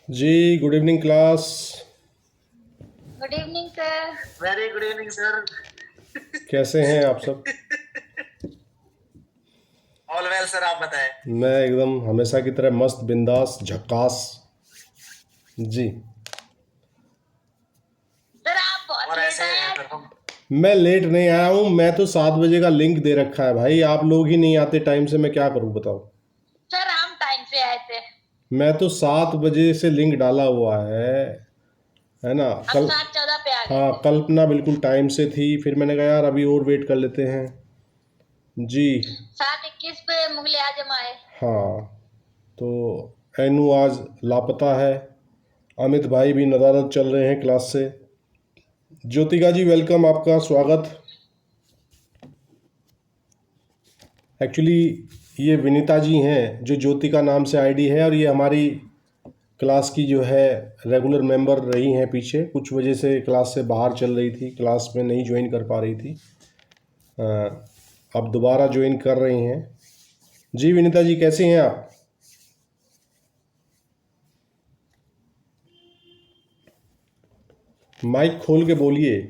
जी good evening class. Good evening sir. Very good evening sir. कैसे हैं आप सब? ऑल वेल सर, आप बताएं। मैं एकदम हमेशा की तरह मस्त बिंदास झक्कास। जी सर आप बहुत और लेट ऐसे आए आज। परफॉर्म। मैं लेट नहीं आया हूँ। मैं तो 7 बजे का लिंक दे रखा है भाई। आप लोग ही नहीं आते टाइम से, मैं क्या करूँ बताओ। सर हम टाइम से आए थे। मैं तो 7 बजे से लिंक डाला हुआ है ना। हम कल 7:14 पे आ गए हाँ, थे। कल्पना बिल्कुल टाइम से थी। फिर मैंने कहा यार अभी और वेट कर लेते हैं। जी 7:21 पे मुगले आजम आए। हाँ, तो एनू आज लापता है। अमित भाई भी नदारद चल रहे हैं क्लास से। ज्योतिका जी वेलकम, आपका स्वागत। एक्चुअली ये विनीता जी हैं जो ज्योतिका नाम से आईडी है, और ये हमारी क्लास की जो है रेगुलर मेंबर रही हैं। पीछे कुछ वजह से क्लास से बाहर चल रही थी, क्लास में नहीं ज्वाइन कर पा रही थी। अ, अब दोबारा ज्वाइन कर रही हैं। जी विनीता जी कैसी हैं आप? माइक खोल के बोलिए।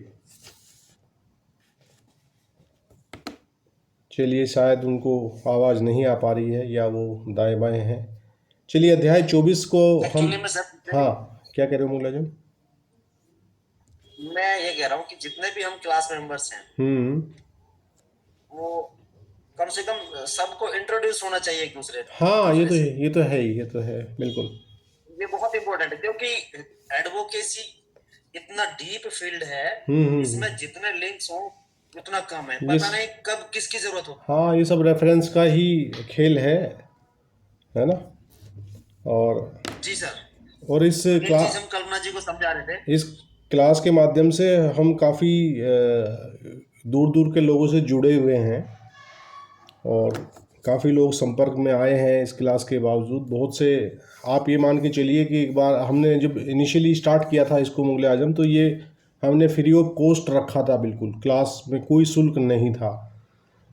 चलिए, शायद उनको आवाज़ नहीं आ पा रही है या वो दाएं बाएं हैं। चलिए अध्याय 24 को हम। एक्चुअली में सर, हाँ, क्या कह रहे हो मुगला जी? मैं ये कह रहा हूँ कि जितने भी हम क्लास मेंबर्स हैं हम्म। वो कम से कम सबको इंट्रोड्यूस होना चाहिए एक दूसरे हाँ, ये दूसरे तो से। है, ये तो है ही, ये तो है बिल्कुल। ये बहुत इंपॉर्टेंट है क्योंकि एडवोकेसी इतना डीप फील्ड है। हम्म। इसमें जितने लिंक्स हो उतना कम है, ये पता नहीं कब किसकी जरूरत हो। हाँ, ये सब रेफरेंस का ही खेल है ना। और जी सर। इस तो एक चीज क्लास हम कल्पना जी को समझा रहे थे। इस क्लास के माध्यम से हम काफ़ी दूर दूर के लोगों से जुड़े हुए हैं, और काफ़ी लोग संपर्क में आए हैं इस क्लास के बावजूद। बहुत से, आप ये मान के चलिए कि एक बार हमने जब इनिशियली स्टार्ट किया था इसको मुगले आजम, तो ये हमने फ्री ऑफ कॉस्ट रखा था, बिल्कुल क्लास में कोई शुल्क नहीं था।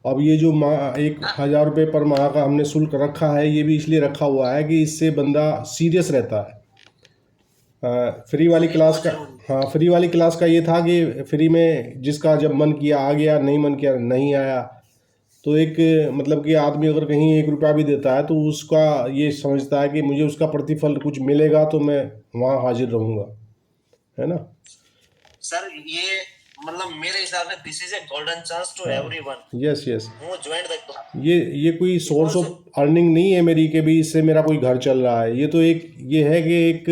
अब ये जो 1,000 रुपये पर माह का हमने शुल्क रखा है, ये भी इसलिए रखा हुआ है कि इससे बंदा सीरियस रहता है। फ्री वाली ये क्लास बहुत का, जरूरी हाँ फ्री वाली क्लास का ये था कि फ्री में जिसका जब मन किया आ गया, नहीं मन किया नहीं आया। तो एक मतलब कि आदमी अगर कहीं 1 रुपया भी देता है तो उसका ये समझता है कि मुझे उसका प्रतिफल कुछ मिलेगा, तो मैं वहाँ हाजिर रहूँगा, है ना। सर। ये मतलब मेरे हिसाब से this is a golden chance to हाँ, everyone yes yes. Who joined the club ये कोई सोर्स बिकॉज। ऑफ अर्निंग नहीं है मेरी कि भी इससे मेरा कोई घर चल रहा है। ये तो एक ये है कि एक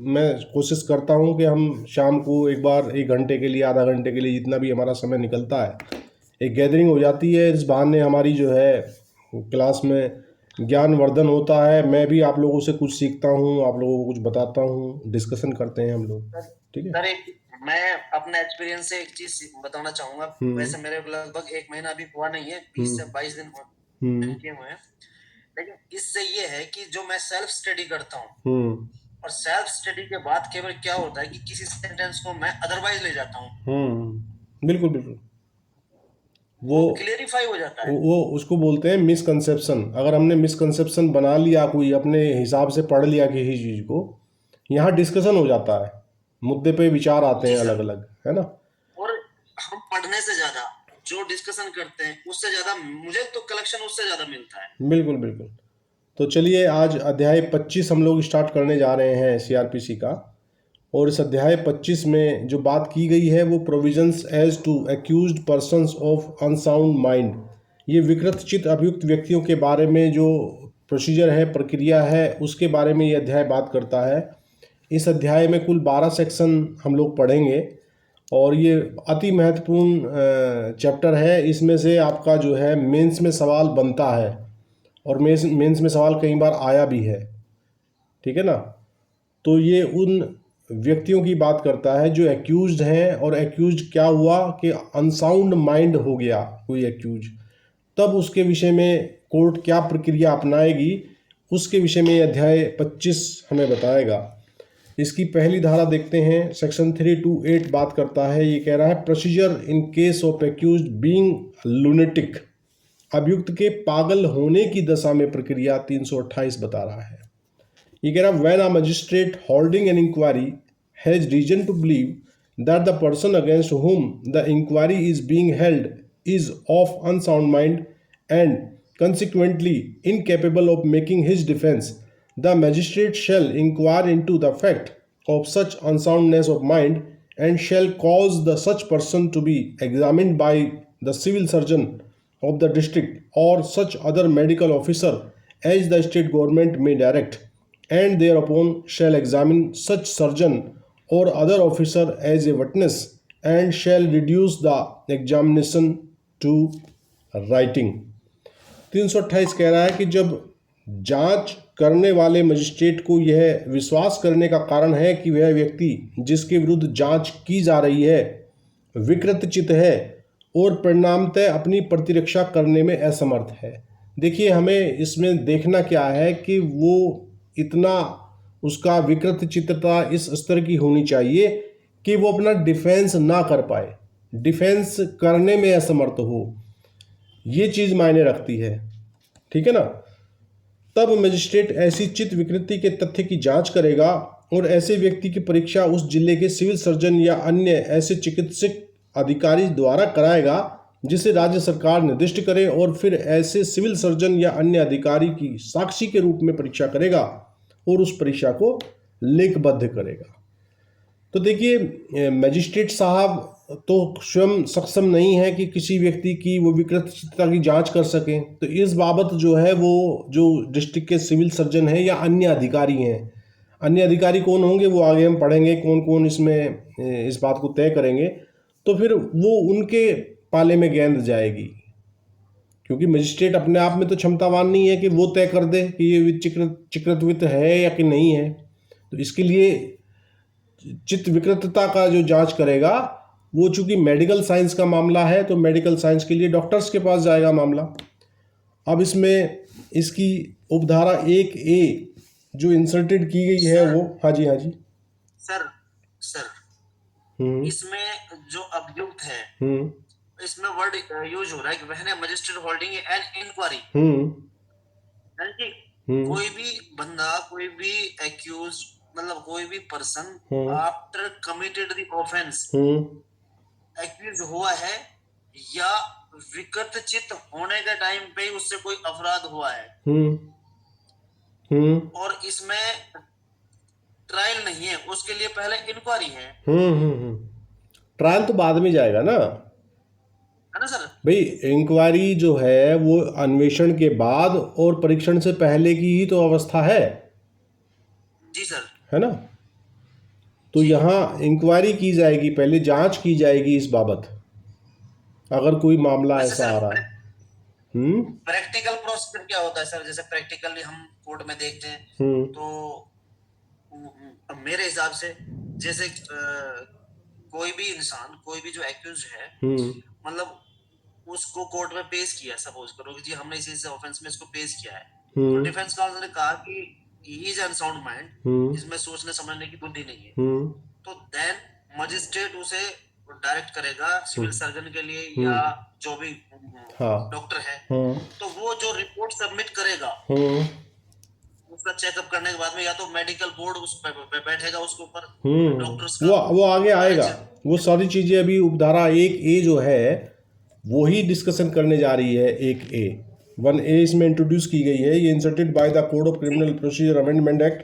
मैं कोशिश करता हूँ कि हम शाम को एक बार 1 घंटे के लिए, आधा घंटे के लिए, जितना भी हमारा समय निकलता है, एक गैदरिंग हो जाती है। इस बहाने हमारी जो है क्लास में ज्ञानवर्धन होता है। मैं भी आप लोगों से कुछ सीखता हूँ, आप लोगों को कुछ बताता हूँ, डिस्कशन करते हैं हम लोग। ठीक है। सर एक मैं अपने एक्सपीरियंस से एक चीज बताना चाहूंगा। वैसे मेरे को लगभग 1 महीना अभी हुआ नहीं है, 20 से 22 दिन हम्म किए हुए हैं। लेकिन इससे ये है कि जो मैं सेल्फ स्टडी करता हूँ, हम्म और सेल्फ स्टडी के बाद केवल क्या होता है कि किसी सेंटेंस को मैं अदरवाइज ले जाता हूँ, बिल्कुल बिल्कुल। वो वो क्लियरिफाई हो जाता है। वो उसको बोलते हैं मिसकंसेप्शन। अगर हमने मिसकंसेप्शन बना लिया, कोई अपने हिसाब से पढ़ लिया किसी चीज़ को, यहाँ डिस्कशन हो जाता है, मुद्दे पे विचार आते जी हैं अलग सर। अलग, है ना। और हम पढ़ने से ज्यादा जो डिस्कशन करते हैं उससे ज्यादा मुझे तो कलेक्शन उससे ज्यादा मिलता है। बिल्कुल बिल्कुल। तो चलिए आज अध्याय 25 हम लोग स्टार्ट करने जा रहे हैं सीआरपीसी का। और इस अध्याय 25 में जो बात की गई है वो provisions as to accused persons of unsound mind. ये विकृत चित्त अभियुक्त व्यक्तियों के बारे में जो प्रोसीजर है, प्रक्रिया है, उसके बारे में ये अध्याय बात करता है। इस अध्याय में कुल 12 सेक्शन हम लोग पढ़ेंगे, और ये अति महत्वपूर्ण चैप्टर है। इसमें से आपका जो है मेंस में सवाल बनता है, और मेंस में सवाल कई बार आया भी है। ठीक है ना। तो ये उन व्यक्तियों की बात करता है जो एक्यूज्ड हैं, और एक्यूज्ड क्या हुआ कि अनसाउंड माइंड हो गया कोई एक्यूज, तब उसके विषय में कोर्ट क्या प्रक्रिया अपनाएगी, उसके विषय में ये अध्याय 25 हमें बताएगा। इसकी पहली धारा देखते हैं। सेक्शन 328 बात करता है, ये कह रहा है procedure in case of accused being lunatic. अभियुक्त के पागल होने की दशा में प्रक्रिया 328 बता रहा है। ये कह रहा when a magistrate holding an inquiry has reason to believe that the person against whom the inquiry is being held is of unsound mind and consequently incapable of making his defense, the magistrate shall inquire into the fact of such unsoundness of mind and shall cause the such person to be examined by the civil surgeon of the district or such other medical officer as the state government may direct, and thereupon shall examine such surgeon or other officer as a witness and shall reduce the examination to writing। 328 कह रहा है कि जब जांच करने वाले magistrate को यह विश्वास करने का कारण है कि वह व्यक्ति जिसके विरुद्ध जांच की जा रही है विकृत चित्त है और परिणामतः अपनी प्रतिरक्षा करने में असमर्थ है। देखिए, हमें इसमें देखना क्या है कि वो इतना उसका विकृत चित्तता इस स्तर की होनी चाहिए कि वो अपना डिफेंस ना कर पाए, डिफेंस करने में असमर्थ हो। ये चीज़ मायने रखती है, ठीक है ना। तब मजिस्ट्रेट ऐसी चित्त विकृति के तथ्य की जांच करेगा और ऐसे व्यक्ति की परीक्षा उस जिले के सिविल सर्जन या अन्य ऐसे चिकित्सक अधिकारी द्वारा कराएगा जिसे राज्य सरकार निर्दिष्ट करे, और फिर ऐसे सिविल सर्जन या अन्य अधिकारी की साक्षी के रूप में परीक्षा करेगा और उस परीक्षा को लेखबद्ध करेगा। तो देखिए, मजिस्ट्रेट साहब तो स्वयं सक्षम नहीं है कि किसी व्यक्ति की वो विकृत चित्तता की जांच कर सकें, तो इस बाबत जो है वो जो डिस्ट्रिक्ट के सिविल सर्जन हैं या अन्य अधिकारी हैं, अन्य अधिकारी कौन होंगे वो आगे हम पढ़ेंगे, कौन कौन इसमें इस बात को तय करेंगे, तो फिर वो उनके पाले में गेंद जाएगी, क्योंकि मजिस्ट्रेट अपने आप में तो क्षमतावान नहीं है कि वो तय कर दे कि ये चिकृतवित है या कि नहीं है। तो इसके लिए चित्त विकृतता का जो जांच करेगा वो चूंकि मेडिकल साइंस का मामला है तो मेडिकल साइंस के लिए डॉक्टर्स के पास जाएगा मामला। अब इसमें इसकी उपधारा 1A जो इंसर्टेड की गई है वो, हाँ जी सर इसमें जो अभियुक्त है इसमें वर्ड यूज हो रहा है कि वह मजिस्ट्रेट होल्डिंग एन इंक्वायरी, कोई भी बंदा, कोई भी एक्यूज, मतलब कोई भी person after committed the offence accuse हुआ है या विकृत चित्त होने के टाइम पे उससे कोई अपराध हुआ है और इसमें ट्रायल नहीं है, उसके लिए पहले इंक्वायरी है। ट्रायल तो बाद में जाएगा ना, है ना सर। भाई इंक्वायरी जो है वो अन्वेषण के बाद और परीक्षण से पहले की ही तो अवस्था है। जी सर, है ना। तो यहाँ इंक्वायरी की जाएगी, पहले जांच की जाएगी इस बाबत, अगर कोई मामला ऐसा आ रहा है। प्रैक्टिकल प्रोसीजर क्या होता है सर? जैसे प्रैक्टिकली हम कोर्ट में देखते हैं तो मेरे हिसाब से जैसे कोई भी इंसान, कोई भी जो एक्यूज है, मतलब उसको कोर्ट में पेश किया, सपोज करो कि जी हमने इस ऑफेंस में इसको पेश किया है, तो डिफेंस काउंसिल ने कहा कि ही इज अनसाउंड माइंड, इसमें सोचने समझने की बुद्धि नहीं है, तो देन मजिस्ट्रेट उसे डायरेक्ट करेगा सिविल सर्जन के लिए या जो भी डॉक्टर है, तो वो जो रिपोर्ट सबमिट करेगा उसका चेकअप करने के बाद में या तो मेडिकल बोर्ड उस पे बैठेगा उसके ऊपर, डॉक्टर्स का वो आगे आएगा। वो सारी चीजें अभी उपधारा 1A जो है वो ही डिस्कशन करने जा रही है। 1A इसमें इंट्रोड्यूस की गई है, ये inserted by the code of criminal procedure amendment act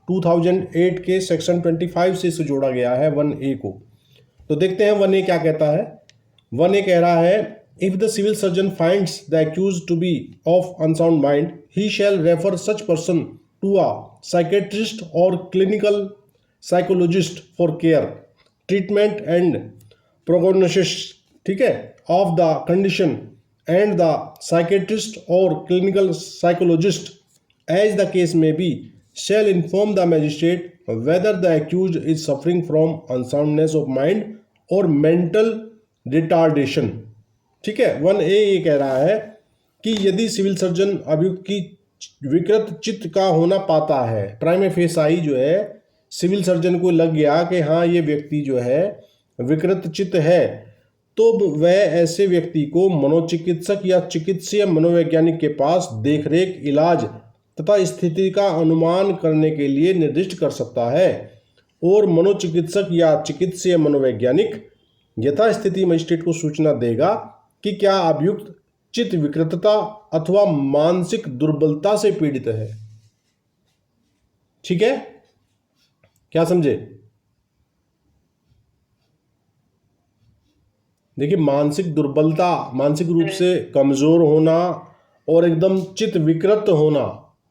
2008 के सेक्शन 25 से इसे जोड़ा गया है 1A को। तो देखते हैं 1A क्या कहता है। 1A कह रहा है, if the civil surgeon finds the accused to be of unsound mind he shall refer such person to a psychiatrist or clinical psychologist for care, treatment and prognosis, ठीक है, of the condition, and the psychiatrist or clinical psychologist, as the case may be, shall inform the magistrate whether the accused is suffering from unsoundness of mind or mental retardation। ठीक है, 1A ये कह रहा है कि यदि civil surgeon अभियुक्त की विकृत चित्त का होना पाता है, प्राइमे फेसाई जो है सिविल सर्जन को लग गया कि हाँ ये व्यक्ति जो है विकृत चित्त है, तो वह ऐसे व्यक्ति को मनोचिकित्सक या चिकित्सीय मनोवैज्ञानिक के पास देखरेख, इलाज तथा स्थिति का अनुमान करने के लिए निर्दिष्ट कर सकता है, और मनोचिकित्सक या चिकित्सीय मनोवैज्ञानिक यथास्थिति मजिस्ट्रेट को सूचना देगा कि क्या अभियुक्त चित्त विकृतता अथवा मानसिक दुर्बलता से पीड़ित है। ठीक है, क्या समझे? देखिए, मानसिक दुर्बलता, मानसिक रूप से कमजोर होना और एकदम चित्त विकृत होना,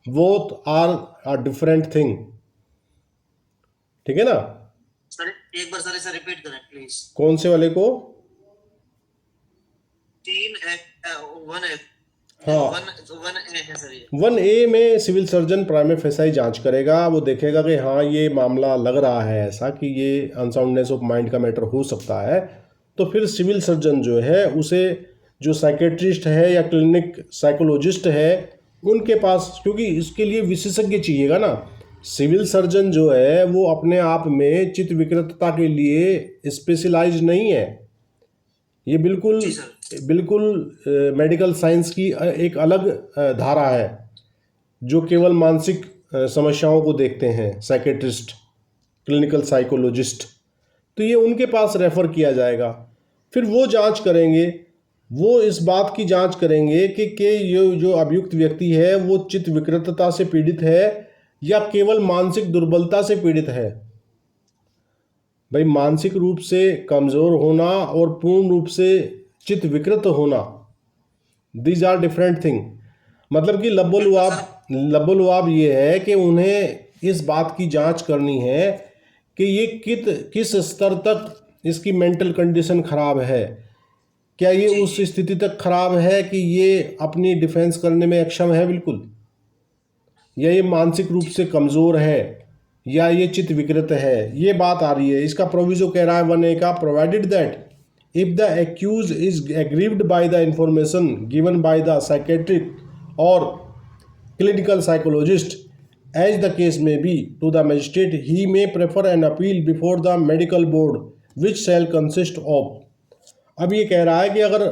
बोथ आर डिफरेंट थिंग। ठीक है ना? सर एक बार सर इसे रिपीट करें प्लीज। कौन से वाले को? 1A हाँ, 1A है सर ये। 1A में सिविल सर्जन प्राइमा फेसाई जांच करेगा। वो देखेगा कि हाँ, ये मामला लग रहा है ऐसा कि ये अनसाउंडनेस ऑफ माइंड का मैटर हो सकता है। तो फिर सिविल सर्जन जो है उसे, जो साइकेट्रिस्ट है या क्लिनिक साइकोलॉजिस्ट है, उनके पास, क्योंकि इसके लिए विशेषज्ञ चाहिएगा ना। सिविल सर्जन जो है वो अपने आप में चित्त विकृतता के लिए स्पेशलाइज नहीं है। ये बिल्कुल जी सर। बिल्कुल मेडिकल साइंस की एक अलग धारा है, जो केवल मानसिक समस्याओं को देखते हैं, साइकेट्रिस्ट, क्लिनिकल साइकोलॉजिस्ट। तो ये उनके पास रेफ़र किया जाएगा। फिर वो जांच करेंगे, वो इस बात की जांच करेंगे कि ये जो अभियुक्त व्यक्ति है वो चित्त विकृतता से पीड़ित है या केवल मानसिक दुर्बलता से पीड़ित है। भाई, मानसिक रूप से कमज़ोर होना और पूर्ण रूप से चित्त विकृत होना, दीज आर डिफरेंट थिंग। मतलब कि लब्बो-लुआब ये है कि उन्हें इस बात की जांच करनी है कि ये किस स्तर तक इसकी मेंटल कंडीशन खराब है। क्या ये उस स्थिति तक खराब है कि ये अपनी डिफेंस करने में अक्षम है बिल्कुल, या ये मानसिक रूप से कमज़ोर है, या ये चित्त विकृत है। ये बात आ रही है। इसका प्रोविजो कह रहा है 1A का, provided that if the accused is aggrieved by the information given by the psychiatric or clinical psychologist as the case में be to the magistrate, he may prefer an appeal before the medical board which shall consist of. अब ये कह रहा है कि अगर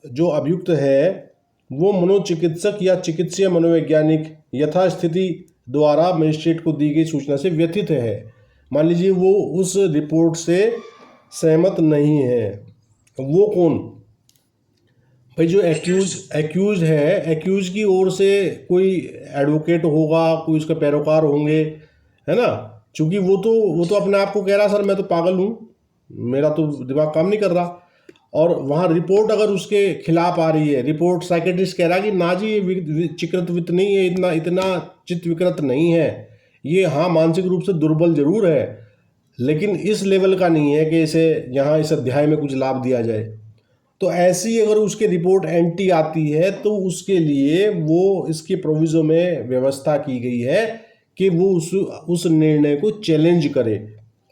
जो अभियुक्त है वो मनोचिकित्सक या चिकित्सीय मनोवैज्ञानिक यथास्थिति द्वारा मजिस्ट्रेट को दी गई सूचना से व्यथित है, मान लीजिए वो उस रिपोर्ट से सहमत नहीं है। वो कौन? भाई, जो एक्यूज है, एक्यूज की ओर से कोई एडवोकेट होगा, कोई उसका पैरोकार होंगे, है ना। चूंकि वो तो अपने आप को कह रहा सर मैं तो पागल हूँ, मेरा तो दिमाग काम नहीं कर रहा, और वहाँ रिपोर्ट अगर उसके खिलाफ आ रही है, रिपोर्ट साइकेट्रिस्ट कह रहा है कि ना जी ये चिकृत नहीं है, इतना चित्त विकृत नहीं है, ये हाँ मानसिक रूप से दुर्बल जरूर है, लेकिन इस लेवल का नहीं है कि इसे यहाँ इस अध्याय में कुछ लाभ दिया जाए। तो ऐसी अगर उसकी रिपोर्ट एंटी आती है तो उसके लिए वो इसके प्रोविज़ो में व्यवस्था की गई है कि वो उस निर्णय को चैलेंज करे।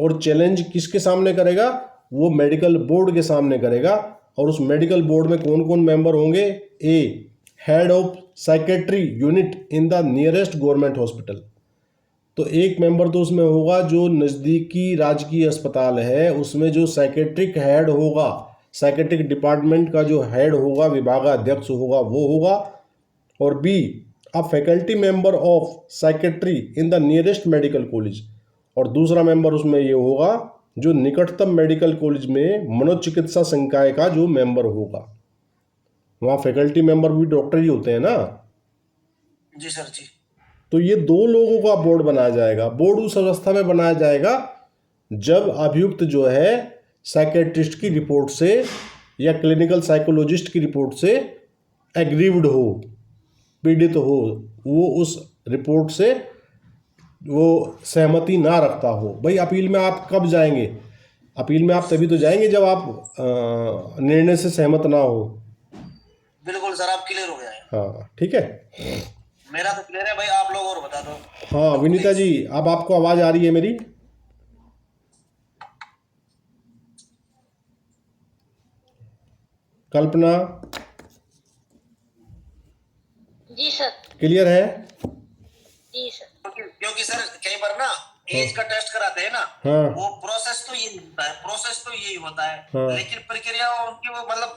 और चैलेंज किसके सामने करेगा? वो मेडिकल बोर्ड के सामने करेगा। और उस मेडिकल बोर्ड में कौन कौन मेंबर होंगे? A, head of psychiatry unit in the nearest government hospital. तो एक मेंबर तो उसमें होगा जो नज़दीकी राजकीय अस्पताल है, उसमें जो साइकेट्रिक हेड होगा, साइकेट्रिक डिपार्टमेंट का जो हेड होगा, विभागाध्यक्ष होगा, वो होगा। और B, a faculty member of psychiatry in the nearest medical college. और दूसरा मेंबर उसमें ये होगा जो निकटतम मेडिकल कॉलेज में मनोचिकित्सा संकाय का जो मेंबर होगा। वहाँ फैकल्टी मेंबर भी डॉक्टर ही होते हैं ना। जी सर जी। तो ये 2 लोगों का बोर्ड बनाया जाएगा। बोर्ड उस अवस्था में बनाया जाएगा जब अभियुक्त जो है साइकेट्रिस्ट की रिपोर्ट से या क्लिनिकल साइकोलॉजिस्ट की रिपोर्ट से एग्रीव्ड हो, पीड़ित हो, वो उस रिपोर्ट से वो सहमति ना रखता हो। भाई, अपील में आप कब जाएंगे? अपील में आप तभी तो जाएंगे जब आप निर्णय से सहमत ना हो। बिल्कुल सर, आप क्लियर हो गया है। हाँ, ठीक है, मेरा तो क्लियर है भाई, आप लोग और बता दो। हाँ विनीता जी, अब आपको आवाज़ आ रही है मेरी? कल्पना? जी सर। क्लियर है? जी सर। क्योंकि सर कई बार ना एज का टेस्ट कराते हैं ना, हाँ वो प्रोसेस तो यही होता है, प्रोसेस तो यही होता है, हाँ लेकिन प्रक्रिया उनकी वो मतलब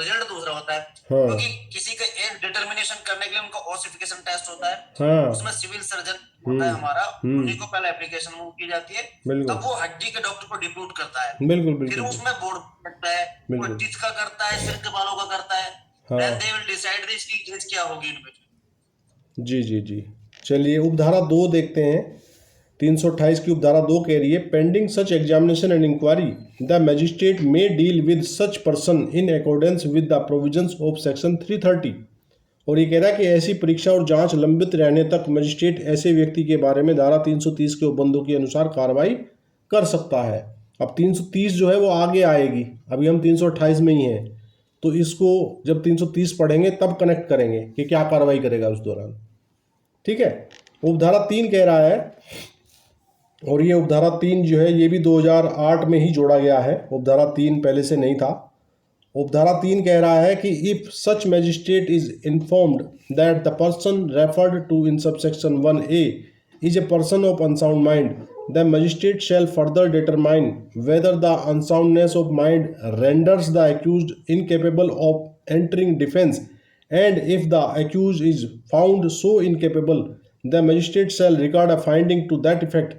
रिजल्ट दूसरा होता है। हाँ क्योंकि किसी का एज डिटर्मिनेशन करने के लिए उनका ओसिफिकेशन टेस्ट होता है, हाँ उसमें सिविल सर्जन होता है हमारा, उन्हीं को हम्म, पहले एप्लीकेशन मूव की जाती है, बिल्कुल तब वो हड्डी के डॉक्टर को डिप्यूट करता है, बिल्कुल फिर बिल्कुल उसमें बोर्ड करता है, वो बिल्कुल टीथ का करता है, सिर के बालों का करता है, हाँ देन दे विल डिसाइड इसकी एज क्या होगी इन बिटवीन। जी जी जी। चलिए उपधारा 2 देखते हैं। 328 की उपधारा 2 कह रही है, pending such examination and inquiry the magistrate may deal with such person in accordance with the provisions of section 330। और ये कह रहा है कि ऐसी परीक्षा और जांच लंबित रहने तक मजिस्ट्रेट ऐसे व्यक्ति के बारे में धारा 330 के उपबंधों के अनुसार कार्रवाई कर सकता है। अब 330 जो है वो आगे आएगी, अभी हम 328 में ही हैं, तो इसको जब 330 पढ़ेंगे तब कनेक्ट करेंगे कि क्या कार्रवाई करेगा उस दौरान। ठीक है। उपधारा 3 कह रहा है, और ये उपधारा 3 जो है ये भी 2008 में ही जोड़ा गया है, उपधारा 3 पहले से नहीं था। उपधारा 3 कह रहा है कि if such magistrate is informed that the person referred to in subsection 1A is a person of unsound mind, the magistrate shall further determine whether the unsoundness of mind renders the accused incapable of entering defense, and if the accused is found so incapable, the magistrate shall record a finding to that effect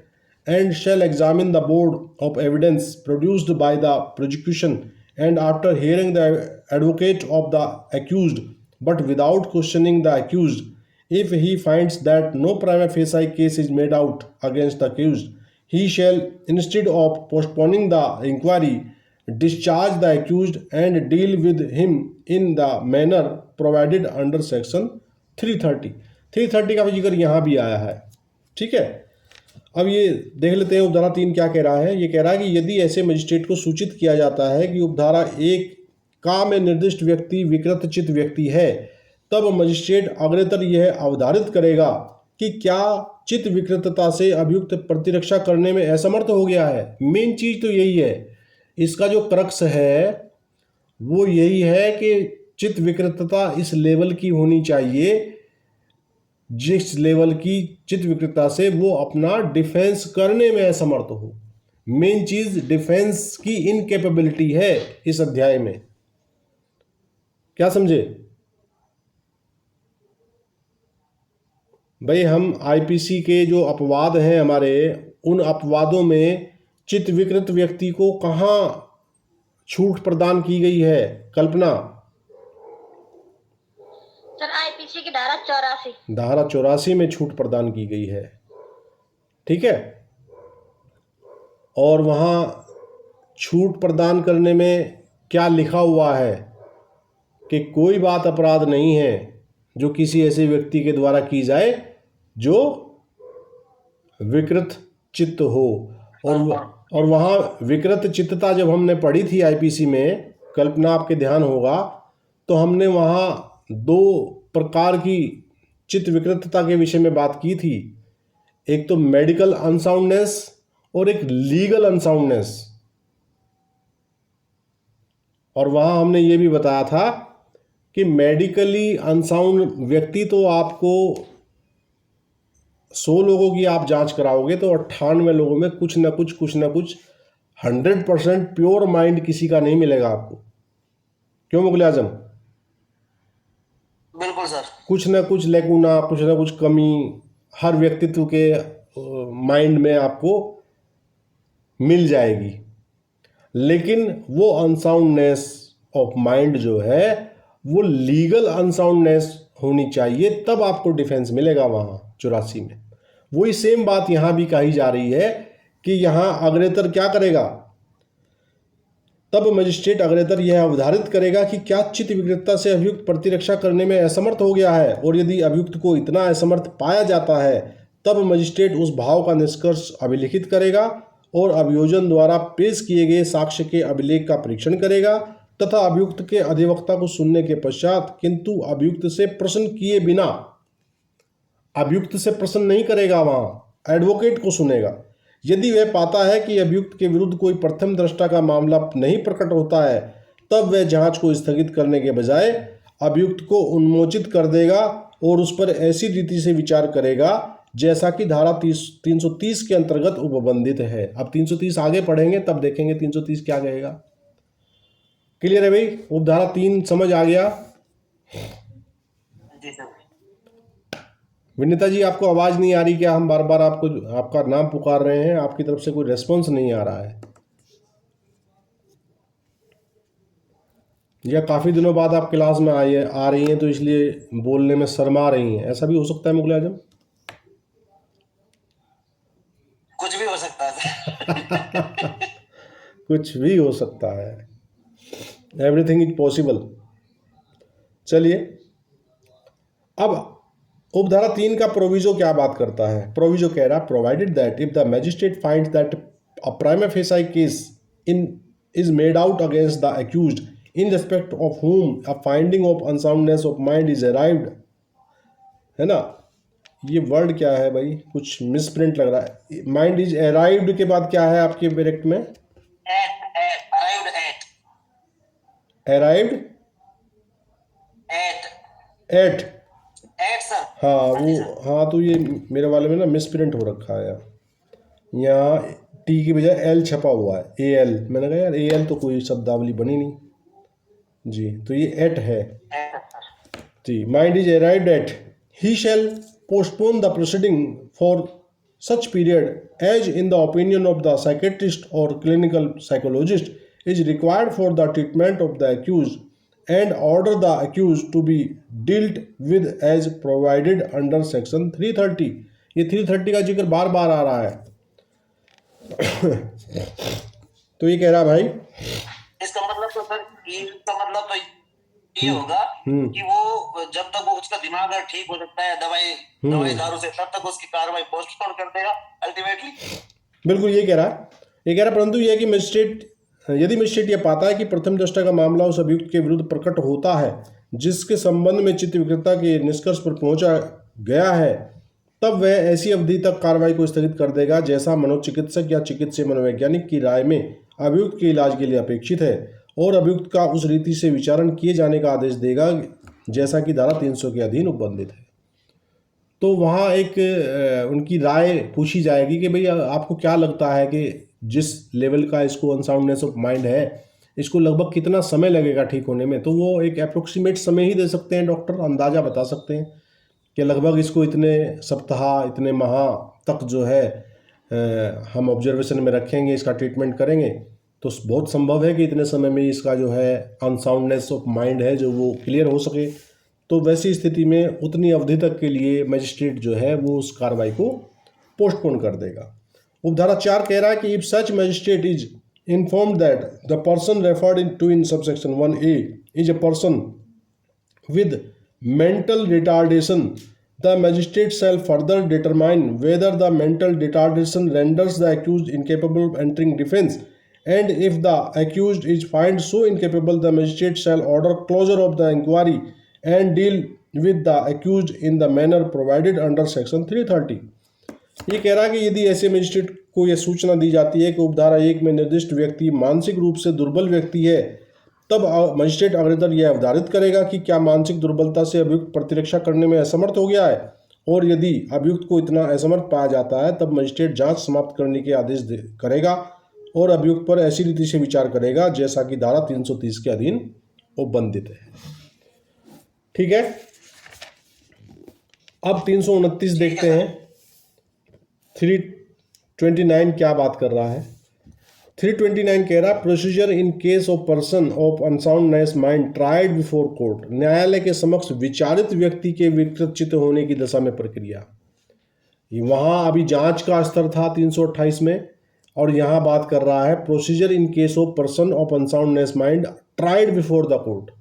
and shall examine the board of evidence produced by the prosecution, and after hearing the advocate of the accused but without questioning the accused, if he finds that no prima facie case is made out against the accused, he shall, instead of postponing the inquiry, discharge the accused and deal with him in the manner provided under section 330। 330 का भी जिक्र यहाँ भी आया है। ठीक है। अब ये देख लेते हैं उपधारा 3 क्या कह रहा है। ये कह रहा है कि यदि ऐसे मजिस्ट्रेट को सूचित किया जाता है कि उपधारा 1 का में निर्दिष्ट व्यक्ति विकृत चित्त व्यक्ति है, तब मजिस्ट्रेट अग्रेतर यह अवधारित करेगा कि क्या चित्त विकृतता से अभियुक्त प्रतिरक्षा करने में असमर्थ हो गया है। मेन चीज तो यही है, इसका जो क्रक्स है वो यही है कि चित्त विकृतता इस लेवल की होनी चाहिए जिस लेवल की चित्त विकृतता से वो अपना डिफेंस करने में असमर्थ हो। मेन चीज डिफेंस की इनकेपेबिलिटी है इस अध्याय में। क्या समझे भाई? हम आईपीसी के जो अपवाद हैं हमारे, उन अपवादों में चित्त विकृत व्यक्ति को कहाँ छूट प्रदान की गई है कल्पना? सर आईपीसी की धारा 84। धारा 84 में छूट प्रदान की गई है। ठीक है। और वहाँ छूट प्रदान करने में क्या लिखा हुआ है कि कोई बात अपराध नहीं है जो किसी ऐसे व्यक्ति के द्वारा की जाए जो विकृत चित्त हो। और वहाँ विकृत चित्तता जब हमने पढ़ी थी आईपीसी में, कल्पना आपके ध्यान होगा, तो हमने वहाँ 2 प्रकार की चित्त विकृतता के विषय में बात की थी। एक तो मेडिकल अनसाउंडनेस और एक लीगल अनसाउंडनेस। और वहाँ हमने ये भी बताया था कि मेडिकली अनसाउंड व्यक्ति तो आपको 100 लोगों की आप जांच कराओगे तो 98 लोगों में कुछ ना कुछ 100% प्योर माइंड किसी का नहीं मिलेगा आपको। क्यों मुगल आजम? बिल्कुल सर। कुछ ना कुछ लेकुना, कुछ ना कुछ कमी हर व्यक्तित्व के माइंड में आपको मिल जाएगी। लेकिन वो अनसाउंडनेस ऑफ माइंड जो है वो लीगल अनसाउंडनेस होनी चाहिए, तब आपको डिफेंस मिलेगा वहाँ 84 में। वही सेम बात यहाँ भी कही जा रही है कि यहाँ अग्रेतर क्या करेगा? तब मजिस्ट्रेट अग्रेतर यह अवधारित करेगा कि क्या चित्त विकृतता से अभियुक्त प्रतिरक्षा करने में असमर्थ हो गया है, और यदि अभियुक्त को इतना असमर्थ पाया जाता है तब मजिस्ट्रेट उस भाव का निष्कर्ष अभिलिखित करेगा और अभियोजन द्वारा पेश किए गए साक्ष्य के अभिलेख का परीक्षण करेगा तथा अभियुक्त के अधिवक्ता को सुनने के पश्चात, किंतु अभियुक्त से प्रश्न किए बिना, अभियुक्त से प्रश्न नहीं करेगा, वहाँ एडवोकेट को सुनेगा। यदि वह पाता है कि अभियुक्त के विरुद्ध कोई प्रथम दृष्टा का मामला नहीं प्रकट होता है, तब वह जांच को स्थगित करने के बजाय अभियुक्त को उन्मोचित कर देगा और उस पर ऐसी रीति से विचार करेगा जैसा कि धारा 330 के अंतर्गत उपबंधित है। अब 330 आगे पढ़ेंगे तब देखेंगे 330 क्या कहेगा। क्लियर है भाई? उपधारा 3 समझ आ गया? जी सर। विनीता जी, आपको आवाज नहीं आ रही क्या? हम बार बार आपका नाम पुकार रहे हैं, आपकी तरफ से कोई रेस्पॉन्स नहीं आ रहा है, या काफी दिनों बाद आप क्लास में आ रही हैं तो इसलिए बोलने में शर्मा रही हैं, ऐसा भी हो सकता है मुगल आजम? कुछ भी हो सकता है। कुछ भी हो सकता है, एवरीथिंग इज पॉसिबल। चलिए, अब उपधारा 3 का प्रोविजो क्या बात करता है? प्रोविजो कह रहा, provided that if the magistrate finds that a prima facie case is made out against the accused in respect of whom a finding of unsoundness of mind is arrived, है ना? ये word क्या है भाई? कुछ misprint लग रहा है। माइंड इज अराइव्ड के बाद क्या है आपके डायरेक्ट में? Arrived at sir. हाँ वो, हाँ तो ये मेरे वाले में ना मिसप्रिंट हो रखा है, यहाँ टी की बजाय एल छपा हुआ है, ए एल। मैंने कहा यार ए एल तो कोई शब्दावली बनी नहीं जी, तो ये एट है जी। Mind is arrived at, he shall postpone the proceeding for such period as in the opinion of the psychiatrist or clinical psychologist is required for the treatment of the accused and order the accused to be dealt with as provided under section 330। ये 330 का जिक्र बार बार आ रहा है। तो ये कह रहा भाई, इसका मतलब तो सर, इसका मतलब तो ये होगा कि वो जब तक वो उसका दिमाग अगर ठीक हो सकता है दवाई दारू से, तब तक उसकी कार्रवाई पोस्टपोन कर देगा अल्टीमेटली। बिल्कुल ये कह रहा परंतु यह कि यदि मजिस्ट्रेट यह पाता है कि प्रथम दृष्टया का मामला उस अभियुक्त के विरुद्ध प्रकट होता है जिसके संबंध में चित्त विक्रेता के निष्कर्ष पर पहुंचा गया है, तब वह ऐसी अवधि तक कार्रवाई को स्थगित कर देगा जैसा मनोचिकित्सक या चिकित्सीय मनोवैज्ञानिक की राय में अभियुक्त के इलाज के लिए अपेक्षित है, और अभियुक्त का उस रीति से विचारण किए जाने का आदेश देगा जैसा कि धारा 300 के अधीन उपबंधित है। तो वहाँ एक उनकी राय पूछी जाएगी कि भाई आपको क्या लगता है कि जिस लेवल का इसको अनसाउंडनेस ऑफ माइंड है, इसको लगभग कितना समय लगेगा ठीक होने में? तो वो एक अप्रोक्सीमेट समय ही दे सकते हैं डॉक्टर, अंदाज़ा बता सकते हैं कि लगभग इसको इतने सप्ताह, इतने माह तक जो है हम ऑब्जर्वेशन में रखेंगे, इसका ट्रीटमेंट करेंगे। तो बहुत संभव है कि इतने समय में इसका जो है अनसाउंडनेस ऑफ माइंड है जो वो क्लियर हो सके। तो वैसी स्थिति में उतनी अवधि तक के लिए मजिस्ट्रेट जो है वो उस कार्रवाई को पोस्टपोन कर देगा। उपधारा 4 कह रहा है कि if such magistrate is informed that the person referred to in subsection 1A is a person with mental retardation, the magistrate shall further determine whether the mental retardation renders the accused incapable of entering defense, and if the accused is found so incapable, the magistrate shall order closure of the inquiry and deal with the accused in the manner provided under section 330। ये कह रहा है कि यदि ऐसे magistrate को यह सूचना दी जाती है कि उपधारा 1 में निर्दिष्ट व्यक्ति मानसिक रूप से दुर्बल व्यक्ति है, तब मजिस्ट्रेट अग्रतर यह अवधारित करेगा कि क्या मानसिक दुर्बलता से अभियुक्त प्रतिरक्षा करने में असमर्थ हो गया है, और यदि अभियुक्त को इतना असमर्थ पाया जाता है तब मजिस्ट्रेट जांच समाप्त करने के आदेश करेगा और अभियुक्त पर ऐसी रीति से विचार करेगा जैसा कि धारा 330 के अधीन उपबंधित है। ठीक है, अब 329 देखते हैं। 329 क्या बात कर रहा है? 329 कह रहा, procedure in case of person of unsoundness mind tried before court, न्यायालय के समक्ष विचारित व्यक्ति के विकृत चित्त होने की दशा में प्रक्रिया। वहाँ अभी जांच का स्तर था 328 में, और यहाँ बात कर रहा है procedure in case of person of unsoundness mind tried before the court.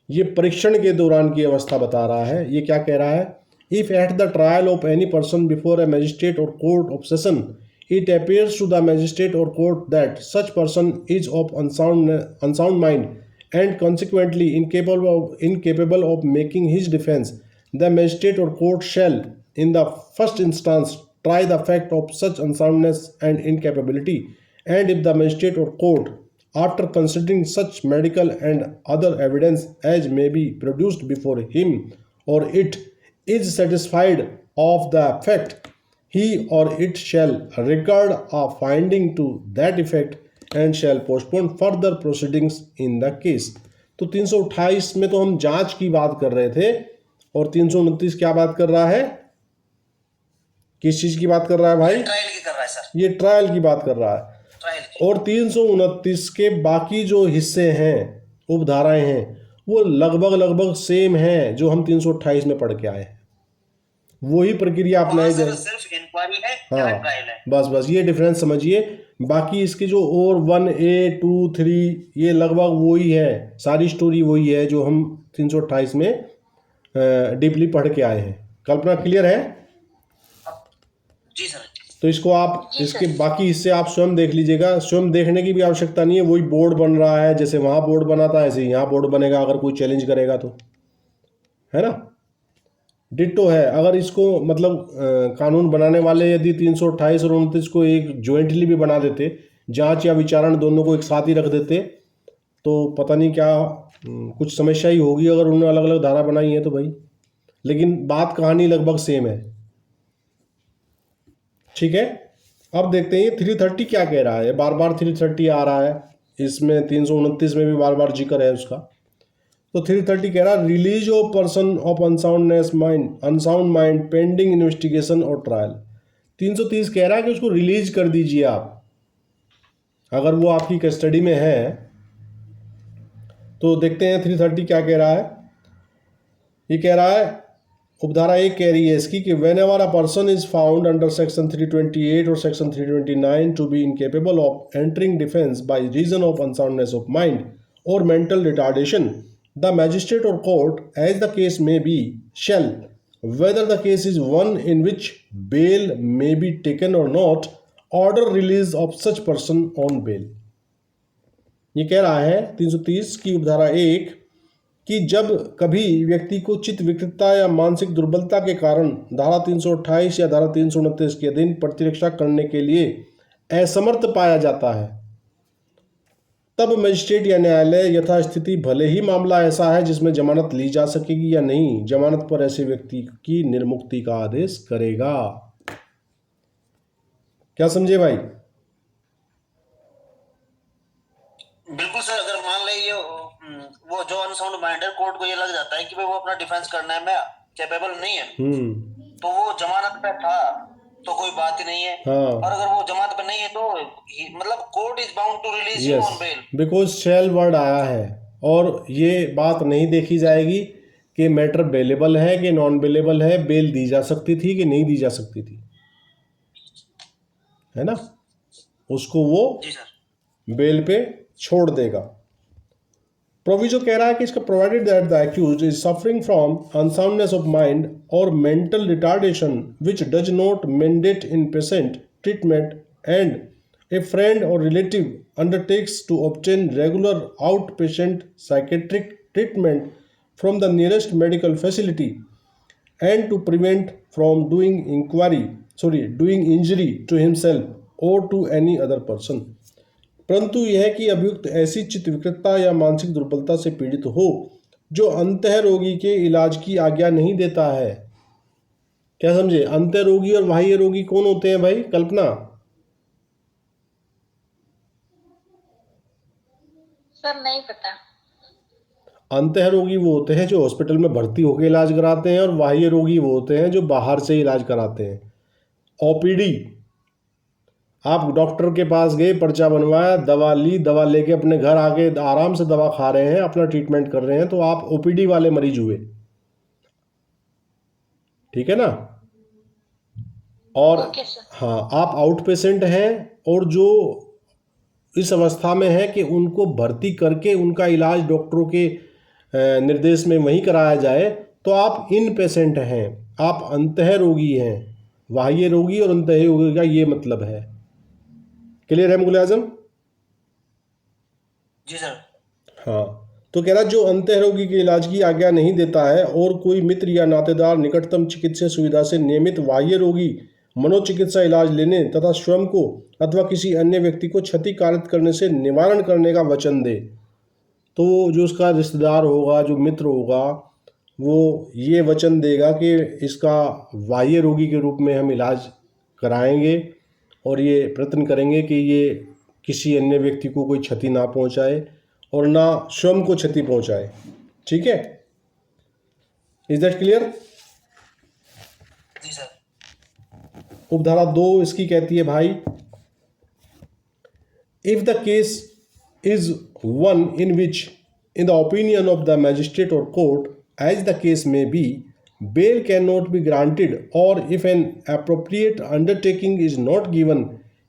ये परीक्षण के दौरान की अवस्था बता रहा है। ये क्या कह रहा है? If at the trial of any person before a magistrate और court of session it appears to the magistrate or court that such person is of unsound mind and consequently incapable of making his defense, the magistrate or court shall in the first instance try the fact of such unsoundness and incapability, and if the magistrate or court after considering such medical and other evidence as may be produced before him or it is satisfied of the fact he or it shall record a finding to that effect and shall postpone further proceedings in the case। तो 328 में तो हम जांच की बात कर रहे थे और 329 क्या बात कर रहा है, किस चीज की बात कर रहा है भाई? ट्रायल की कर रहा है सर, ये ट्रायल की बात कर रहा है। ट्रायल की। और 329 के बाकी जो हिस्से हैं, उपधाराएं हैं, वो लगभग सेम हैं जो हम 328 में पढ़ के आए हैं। वही प्रक्रिया अपनाई जाए। सिर्फ इंक्वायरी है, हाँ, ट्रायल है। बस ये डिफरेंस समझिए। बाकी इसके जो और 1A 2 3 ये लगभग वही है, सारी स्टोरी वही है जो हम 328 में डीपली पढ़ के आए हैं। कल्पना क्लियर है? जी सर। तो इसको आप इसके बाकी हिस्से आप स्वयं देख लीजिएगा। स्वयं देखने की भी आवश्यकता नहीं है, वही बोर्ड बन रहा है, जैसे वहाँ बोर्ड बना था ऐसे यहाँ बोर्ड बनेगा अगर कोई चैलेंज करेगा तो, है ना? डिट्टो है। अगर इसको मतलब कानून बनाने वाले यदि 328 और 29 को एक ज्वाइंटली भी बना देते, जांच या विचारण दोनों को एक साथ ही रख देते, तो पता नहीं क्या कुछ समस्या ही होगी अगर उन्होंने अलग अलग धारा बनाई है तो भाई। लेकिन बात कहानी लगभग सेम है। ठीक है, अब देखते हैं ये 330 क्या कह रहा है। बार बार 330 आ रहा है इसमें, 329 में भी बार बार जिक्र है उसका। तो 330 कह रहा है release of person of unsound mind pending investigation और ट्रायल। 330 कह रहा है कि उसको रिलीज कर दीजिए आप, अगर वो आपकी कस्टडी में है। तो देखते हैं 330 क्या कह रहा है। ये कह रहा है, उपधारा 1 कह रही है इसकी कि whenever a person is found under section 328 और section 329 to be incapable of entering defence by reason of unsoundness of mind और mental retardation, the magistrate or court, as the case may be, shall, whether the case is one in which bail may be taken or not, order release of such person on bail। ये कह रहा है 330 की उपधारा 1 कि जब कभी व्यक्ति को चित्त विकृतता या मानसिक दुर्बलता के कारण धारा 328 या धारा 329 के अधीन प्रतिरक्षा करने के लिए असमर्थ पाया जाता है, तब मजिस्ट्रेट या न्यायालय यथास्थिति भले ही मामला ऐसा है जिसमें जमानत ली जा सकेगी या नहीं, जमानत पर ऐसे व्यक्ति की निर्मुक्ति का आदेश करेगा। क्या समझे भाई? बिल्कुल सर। अगर मान ले ये वो जो अनसाउंड माइंडेड कोर्ट को ये लग जाता है कि भाई वो अपना डिफेंस करने में कैपेबल नहीं है, तो वो जमानत पे था तो कोई बात ही नहीं है। हाँ। और अगर वो जमानत पे नहीं है तो मतलब court is bound to release him on bail, because shall word आया है और ये बात नहीं देखी जाएगी कि मैटर बेलेबल है कि नॉन बेलेबल है, बेल दी जा सकती थी कि नहीं दी जा सकती थी, है ना? उसको वो बेल पे छोड़ देगा। प्रोविजो कह रहा है कि इसका provided that the accused is suffering from unsoundness of mind और mental retardation which does not mandate in patient treatment and a friend or relative undertakes to obtain regular out patient psychiatric treatment from the nearest medical facility and to prevent from doing injury to himself or to any other person. परंतु यह कि अभियुक्त ऐसी चित्त विकृतता या मानसिक दुर्बलता से पीड़ित हो जो अंतः रोगी के इलाज की आज्ञा नहीं देता है। क्या समझे? अंतः रोगी और बाह्य रोगी कौन होते हैं भाई? कल्पना सर नहीं पता। अंतः रोगी वो होते हैं जो हॉस्पिटल में भर्ती होकर इलाज कराते हैं, और बाह्य रोगी वो होते हैं जो बाहर से इलाज कराते हैं। ओपीडी, आप डॉक्टर के पास गए, पर्चा बनवाया, दवा ली, दवा लेके अपने घर आके आराम से दवा खा रहे हैं, अपना ट्रीटमेंट कर रहे हैं, तो आप ओपीडी वाले मरीज हुए। ठीक है ना? और हाँ, आप आउट पेशेंट हैं और जो इस अवस्था में है कि उनको भर्ती करके उनका इलाज डॉक्टरों के निर्देश में वहीं कराया जाए, तो आप इन पेशेंट हैं, आप अंतः रोगी हैं। बाह्य रोगी और अंतः रोगी का ये मतलब है। क्लियर है मुगल आजम? जी सर। हाँ, तो कह रहा जो अंतः रोगी के इलाज की आज्ञा नहीं देता है और कोई मित्र या नातेदार निकटतम चिकित्सा सुविधा से नियमित बाह्य रोगी मनोचिकित्सा इलाज लेने तथा स्वयं को अथवा किसी अन्य व्यक्ति को क्षति कारित करने से निवारण करने का वचन दे, तो जो उसका रिश्तेदार होगा, जो मित्र होगा, वो ये वचन देगा कि इसका बाह्य रोगी के रूप में हम इलाज कराएंगे और ये प्रयत्न करेंगे कि ये किसी अन्य व्यक्ति को कोई क्षति ना पहुंचाए और ना स्वयं को क्षति पहुंचाए। ठीक है, इज दैट क्लियर? जी सर। उपधारा 2 इसकी कहती है भाई, if the case is one in which, in the opinion of the magistrate or court, as the case may be, bail cannot be granted, or if an appropriate undertaking is not given,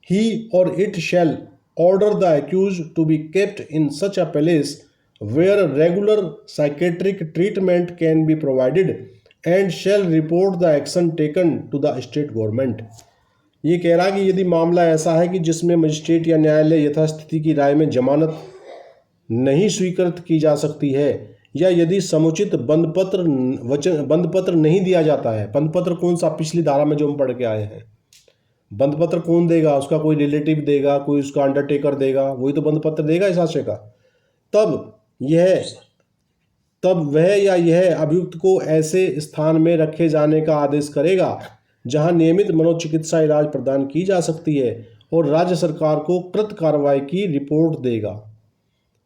he or it shall order the accused to be kept in such a place where regular psychiatric treatment can be provided, and shall report the action taken to the state government. ये कह रहा है कि यदि मामला ऐसा है कि जिसमें मजिस्ट्रेट या न्यायालय यथास्थिति की राय में जमानत नहीं स्वीकृत की जा सकती है, या यदि समुचित बंदपत्र नहीं दिया जाता है। बंदपत्र कौन सा? पिछली धारा में जो हम पढ़ के आए हैं। बंदपत्र कौन देगा? उसका कोई रिलेटिव देगा, कोई उसका अंडरटेकर देगा, वही तो बंदपत्र देगा इस आशय का। तब वह या यह अभियुक्त को ऐसे स्थान में रखे जाने का आदेश करेगा जहां नियमित मनोचिकित्सा इलाज प्रदान की जा सकती है, और राज्य सरकार को कृत कार्रवाई की रिपोर्ट देगा।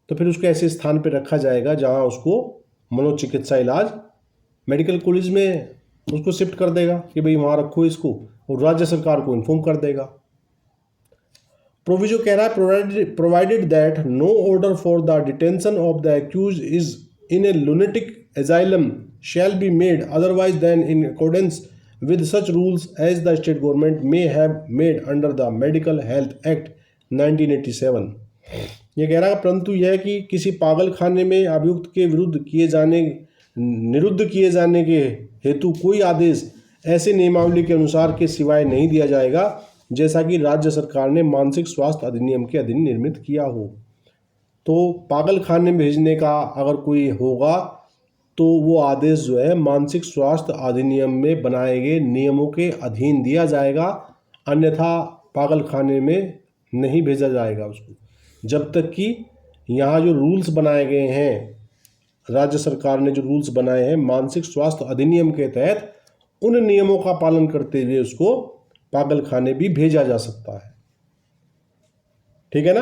तो फिर उसको ऐसे स्थान पर रखा जाएगा जहां उसको मनोचिकित्सा इलाज, मेडिकल कॉलेज में उसको शिफ्ट कर देगा कि भाई वहाँ रखो इसको, और राज्य सरकार को इन्फॉर्म कर देगा। प्रोविजो कह रहा है, provided that no order for the detention of the accused is in a lunatic asylum shall be made otherwise than in accordance with such rules as the state government may have made under the Medical Health Act 1987। ये कह रहा है परंतु यह कि किसी पागल खाने में अभियुक्त के निरुद्ध किए जाने के हेतु कोई आदेश ऐसे नियमावली के अनुसार के सिवाय नहीं दिया जाएगा जैसा कि राज्य सरकार ने मानसिक स्वास्थ्य अधिनियम के अधीन निर्मित किया हो। तो पागल खाने में भेजने का अगर कोई होगा तो वो आदेश जो है मानसिक स्वास्थ्य अधिनियम में बनाए गए नियमों के अधीन दिया जाएगा, अन्यथा पागल खाने में नहीं भेजा जाएगा उसको, जब तक कि यहाँ जो रूल्स बनाए गए हैं, राज्य सरकार ने जो रूल्स बनाए हैं मानसिक स्वास्थ्य अधिनियम के तहत, उन नियमों का पालन करते हुए उसको पागल खाने भी भेजा जा सकता है। ठीक है ना?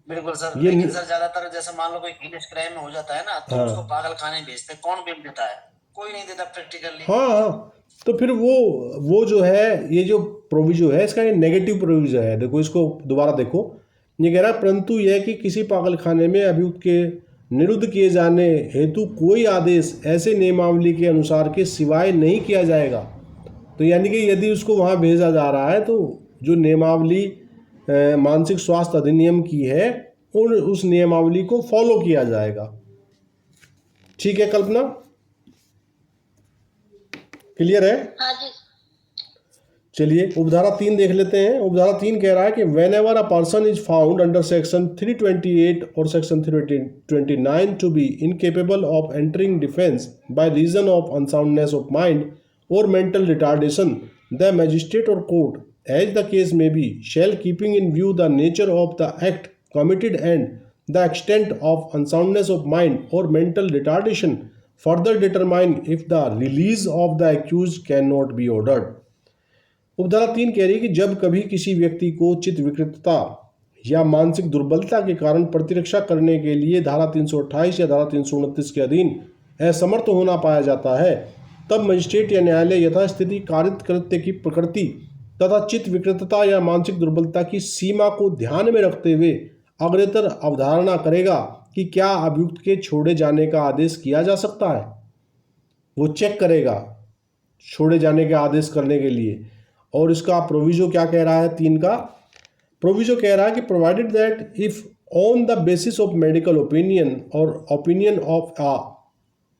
बिल्कुल सर। लेकिन सर ज्यादातर जैसे मान लो कोई हिल क्राइम में हो जाता है ना, तो उसको पागल खाने भेजते हैं। कौन बिल देता है? कोई नहीं देता प्रैक्टिकली। हाँ, तो फिर वो जो है, ये जो प्रोविजो है इसका ये नेगेटिव प्रोविजो है। देखो इसको दोबारा देखो, ये कह रहा है परंतु यह कि किसी पागल खाने में अभियुक्त के निरुद्ध किए जाने हेतु कोई आदेश ऐसे नियमावली के अनुसार के सिवाय नहीं किया जाएगा। तो यानी कि यदि उसको वहाँ भेजा जा रहा है तो जो नियमावली मानसिक स्वास्थ्य अधिनियम की है उस नियमावली को फॉलो किया जाएगा। ठीक है कल्पना, क्लियर है? हाँ जी। चलिए उपधारा 3 देख लेते हैं। उपधारा 3 कह रहा है कि whenever a person is found under section 328 और section 329 to be incapable of entering defence by reason of unsoundness of mind और मेंटल रिटार्डेशन, द मैजिस्ट्रेट और court as the case may be shall, keeping in view the nature of the act committed and the extent of unsoundness of mind or mental retardation, further determine if the release of the accused cannot be ordered। उपधारा 3 कह रही है कि जब कभी किसी व्यक्ति को चित्त विकृतता या मानसिक दुर्बलता के कारण प्रतिरक्षा करने के लिए धारा 328 या धारा 329 के अधीन असमर्थ होना पाया जाता है, तब मजिस्ट्रेट या न्यायालय यथास्थिति कारित कृत्य की प्रकृति तथा चित्त विकृतता या मानसिक दुर्बलता की सीमा को ध्यान में रखते हुए अग्रतर अवधारणा करेगा कि क्या अभियुक्त के छोड़े जाने का आदेश किया जा सकता है। वो चेक करेगा छोड़े जाने के आदेश करने के लिए। और इसका प्रोविजो क्या कह रहा है? 3 का प्रोविजो कह रहा है कि provided that if on the basis of medical opinion or opinion of a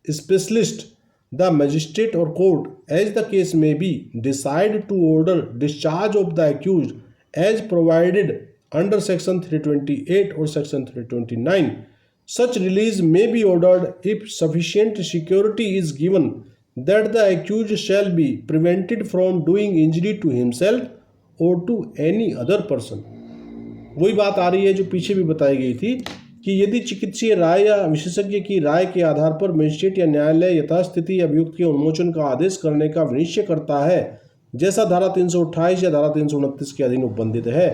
specialist the magistrate or court, as the case may be, decide to order discharge of the accused as provided under section 328 or section 329, such release may be ordered if sufficient security is given that the accused shall be prevented from doing injury to himself or to any other person। वही बात आ रही है जो पीछे भी बताई गई थी कि यदि चिकित्सीय राय या विशेषज्ञ की राय के आधार पर मजिस्ट्रेट या न्यायालय यथास्थिति अभियुक्त के उन्मोचन का आदेश करने का विनिश्चय करता है, जैसा धारा 328 या धारा 329 के अधीन उपबंधित है,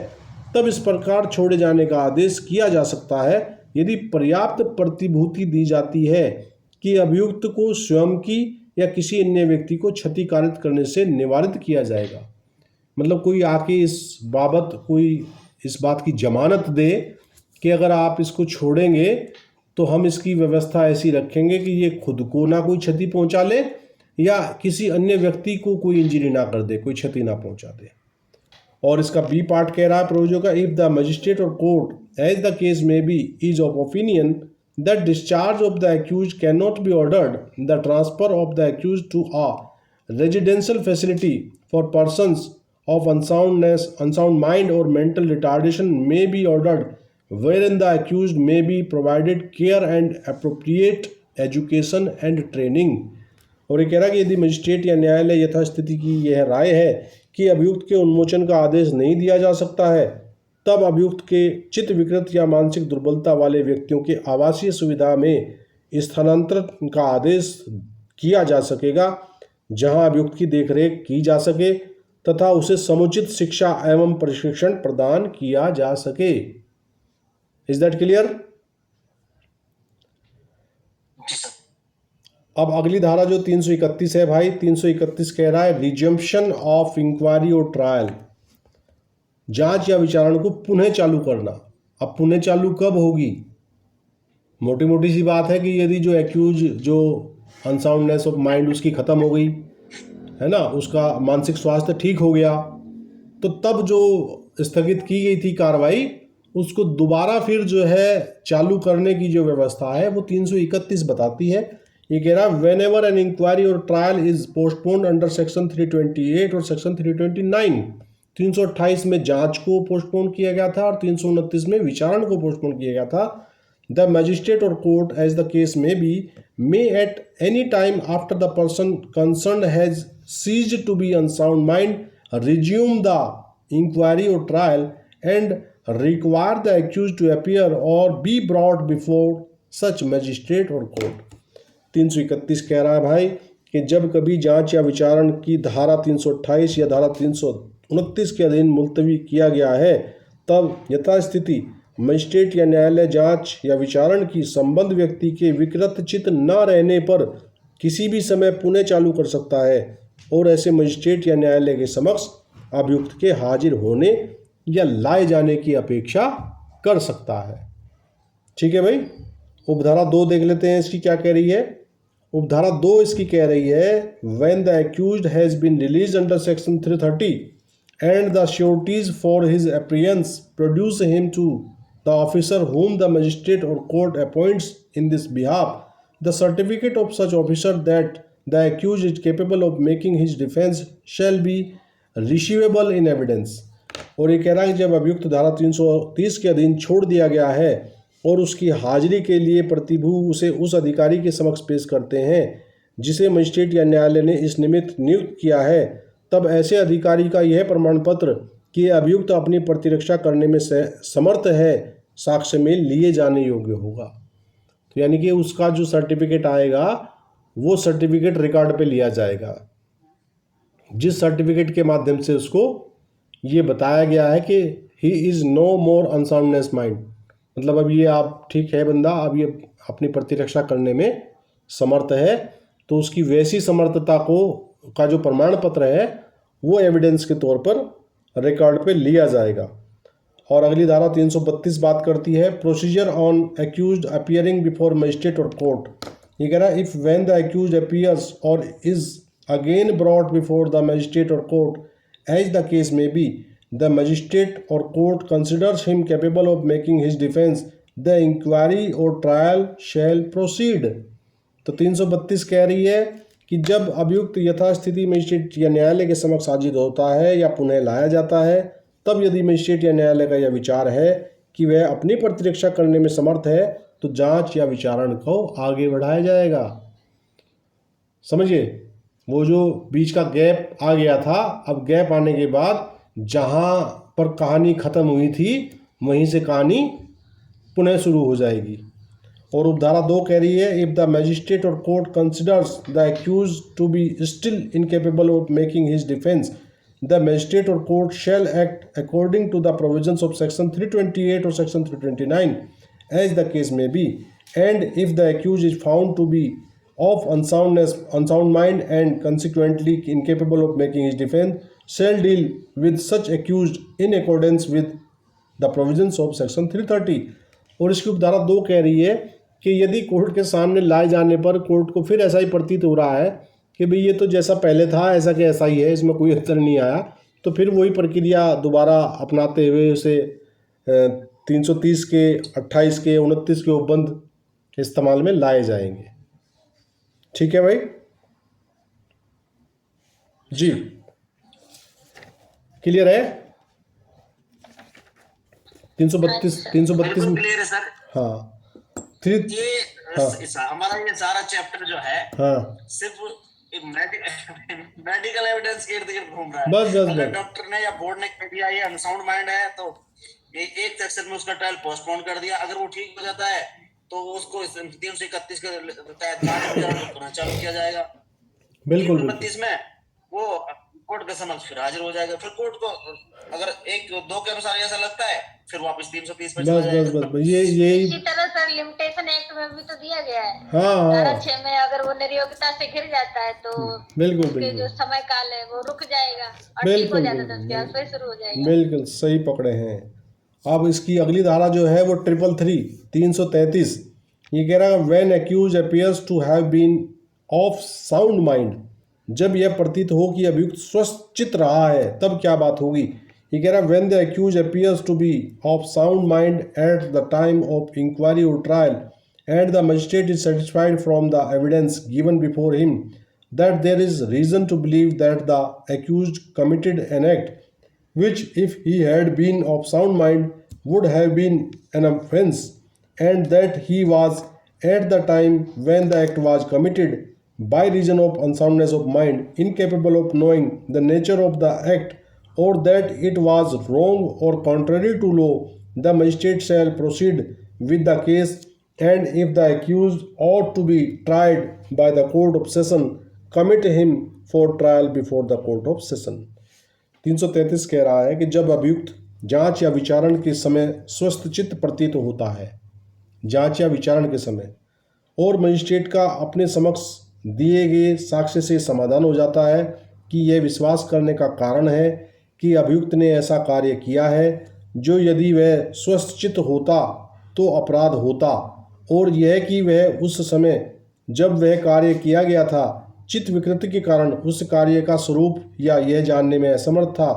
तब इस प्रकार छोड़े जाने का आदेश किया जा सकता है यदि पर्याप्त प्रतिभूति दी जाती है कि अभियुक्त को स्वयं की या किसी अन्य व्यक्ति को क्षति कारित करने से निवारित किया जाएगा। मतलब कोई आके इस बात की जमानत दे कि अगर आप इसको छोड़ेंगे तो हम इसकी व्यवस्था ऐसी रखेंगे कि ये खुद को ना कोई क्षति पहुंचा ले या किसी अन्य व्यक्ति को कोई इंजरी ना कर दे, कोई क्षति ना पहुंचा दे। और इसका बी पार्ट कह रहा है प्रयोजों का, इफ द मजिस्ट्रेट और कोर्ट एज द केस में be is of opinion that discharge of the accuse can not be ordered, the transfer of the accuse to a residential facility for persons of unsound mind or mental retardation may be ordered, wherein the accused may be provided care and appropriate education and training। और ये कह रहा है कि यदि magistrate या न्यायालय यथास्थिति की यह राय है कि अभियुक्त के उन्मोचन का आदेश नहीं दिया जा सकता है, तब अभियुक्त के चित्त विकृत या मानसिक दुर्बलता वाले व्यक्तियों के आवासीय सुविधा में स्थानांतरण का आदेश किया जा सकेगा, जहां अभियुक्त की देखरेख की जा सके तथा उसे समुचित शिक्षा एवं प्रशिक्षण प्रदान किया जा सके। Is that clear? अब अगली धारा जो 331 है भाई, 331 कह रहा है resumption of inquiry or trial, जांच या विचारण को पुनः चालू करना। अब पुनः चालू कब होगी? मोटी मोटी सी बात है कि यदि जो एक्यूज जो अनसाउंडनेस ऑफ माइंड उसकी खत्म हो गई है ना, उसका मानसिक स्वास्थ्य ठीक हो गया, तो तब जो स्थगित की गई थी कार्रवाई उसको दोबारा फिर जो है चालू करने की जो व्यवस्था है वो 331 बताती है। ये कह रहा है when ever an inquiry or trial is postponed under section 328 और सेक्शन 329। 328 में जांच को पोस्टपोन किया गया था और 329 में विचारण को पोस्टपोन किया गया था। द मजिस्ट्रेट और कोर्ट एज द केस में B may at any time after the person concerned has ceased to be unsound mind resume the inquiry or trial and require the accused to appear or be brought before such magistrate or court। 331 कह रहा है भाई कि जब कभी जांच या विचारण की धारा 328 या धारा 329 के अधीन मुलतवी किया गया है, तब यथास्थिति मजिस्ट्रेट या न्यायालय जांच या विचारण की संबंध व्यक्ति के विकृत चित्त न रहने पर किसी भी समय पुनः चालू कर सकता है और ऐसे मजिस्ट्रेट या न्यायालय के समक्ष अभियुक्त के हाजिर होने या लाए जाने की अपेक्षा कर सकता है। ठीक है भाई। उपधारा 2 देख लेते हैं इसकी क्या कह रही है। उपधारा 2 इसकी कह रही है when the accused has been released under section 330 and the sureties for his appearance produce him to the officer whom the magistrate or court appoints in this behalf, the certificate of such officer that the accused is capable of making his defense shall be receivable in evidence। और ये कह रहा है जब अभियुक्त धारा 330 के अधीन छोड़ दिया गया है और उसकी हाजिरी के लिए प्रतिभू उसे उस अधिकारी के समक्ष पेश करते हैं जिसे मजिस्ट्रेट या न्यायालय ने इस निमित्त नियुक्त किया है, तब ऐसे अधिकारी का यह प्रमाण पत्र कि अभियुक्त अपनी प्रतिरक्षा करने में समर्थ है साक्ष्य में लिए जाने योग्य होगा। तो यानी कि उसका जो सर्टिफिकेट आएगा वो सर्टिफिकेट रिकॉर्ड पे लिया जाएगा, जिस सर्टिफिकेट के माध्यम से उसको ये बताया गया है कि he is no more unsoundness mind, मतलब अब ये आप ठीक है बंदा अब ये अपनी प्रतिरक्षा करने में समर्थ है, तो उसकी वैसी समर्थता का जो प्रमाण पत्र है वो एविडेंस के तौर पर रिकॉर्ड पे लिया जाएगा। और अगली धारा 332 बात करती है procedure on accused appearing before magistrate और कोर्ट। ये कह रहा है if when the accused appears or is again brought before the magistrate और कोर्ट एज द केस में बी, द मजिस्ट्रेट और court considers him capable of making his defence, the inquiry or trial shall proceed. तो 332 कह रही है कि जब अभियुक्त यथास्थिति मजिस्ट्रेट या न्यायालय के समक्ष हाजिर होता है या पुनः लाया जाता है, तब यदि मजिस्ट्रेट या न्यायालय का यह विचार है कि वह अपनी प्रतिरक्षा करने में समर्थ है तो जांच या विचारण को आगे बढ़ाया जाएगा। समझिए, वो जो बीच का गैप आ गया था, अब गैप आने के बाद जहां पर कहानी ख़त्म हुई थी वहीं से कहानी पुनः शुरू हो जाएगी। और उपधारा 2 कह रही है इफ़ द मजिस्ट्रेट और court considers the accuse to be still incapable of making his defence the magistrate or court shall act according to the provisions of section 328 or section 329 as the case may be, and if the accused is found to be of unsound mind and consequently incapable of making his defense, shall deal with such accused in accordance with the provisions of section 330। और इसकी उपधारा 2 कह रही है कि यदि court के सामने लाए जाने पर कोर्ट को फिर ऐसा ही प्रतीत हो रहा है कि भाई ये तो जैसा पहले था ऐसा कि ऐसा ही है, इसमें कोई अंतर नहीं आया, तो फिर वही प्रक्रिया दोबारा अपनाते हुए उसे 330 के 28 के 29 के उपबंध इस्तेमाल में लाए जाएंगे। ठीक है भाई जी, क्लियर है? 332 बिल्कुल क्लियर है सर। हाँ हमारा ये सारा चैप्टर जो है सिर्फ मेडिकल एविडेंस के इर्द गिर्द घूम रहा है। बस अगर डॉक्टर ने या बोर्ड ने कह दिया ये अनसाउंड माइंड है तो एक सेक्शन में उसका ट्रायल पोस्टपोन कर दिया, अगर वो ठीक हो जाता है तो उसको 331 के तहत जांच चालू किया जाएगा। बिल्कुल 332 में वो कोर्ट के समक्ष फिर हाजिर हो जाएगा, फिर कोर्ट को अगर 1-2 के अनुसार ऐसा लगता है फिर वापस 330 पे चला जाएगा। बस ये इसी तरह सर लिमिटेशन एक्ट में भी तो दिया गया है। हाँ 6 में अगर वो निर्योग्यता से घिर जाता है तो बिल्कुल जो समय काल है वो रुक जाएगा और ठीक हो जाता है तो फिर शुरू हो जाएगा। बिल्कुल सही पकड़े हैं। अब इसकी अगली धारा जो है वो 333 ये कह रहा है when accuse appears to have been of sound mind, जब यह प्रतीत हो कि अभियुक्त स्वस्थ चित्त रहा है तब क्या बात होगी। ये कह रहा है when the accused appears to be of sound mind at the time of inquiry or trial and the magistrate is satisfied from the evidence given before him that there is reason to believe that the accused committed an act which if he had been of sound mind would have been an offence, and that he was at the time when the act was committed by reason of unsoundness of mind incapable of knowing the nature of the act, or that it was wrong or contrary to law, the magistrate shall proceed with the case, and if the accused ought to be tried by the court of session, commit him for trial before the court of session। 333 कह रहा है कि जब अभियुक्त जांच या विचारण के समय स्वस्थ चित्त प्रतीत होता है, जांच या विचारण के समय, और मजिस्ट्रेट का अपने समक्ष दिए गए साक्ष्य से समाधान हो जाता है कि यह विश्वास करने का कारण है कि अभियुक्त ने ऐसा कार्य किया है जो यदि वह स्वस्थ चित्त होता तो अपराध होता, और यह कि वह उस समय जब वह कार्य किया गया था चित्त विकृति के कारण उस कार्य का स्वरूप या यह जानने में असमर्थ था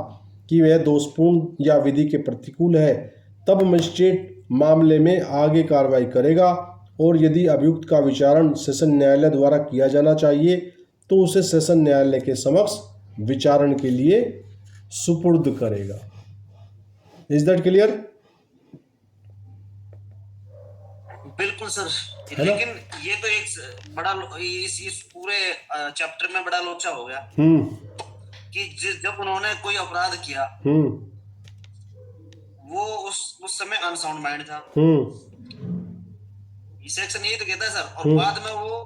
कि वह दोषपूर्ण या विधि के प्रतिकूल है, तब मजिस्ट्रेट मामले में आगे कार्रवाई करेगा, और यदि अभियुक्त का विचारण सेशन न्यायालय द्वारा किया जाना चाहिए तो उसे सेशन न्यायालय के समक्ष विचारण के लिए सुपुर्द करेगा। Is that clear? बिल्कुल सर, लेकिन ये तो एक बड़ा इस पूरे चैप्टर में बड़ा लोचा हो गया कि जब उन्होंने कोई अपराध किया वो उस समय अनसाउंड माइंड था, ये सेक्शन यही तो कहता है सर, और बाद में वो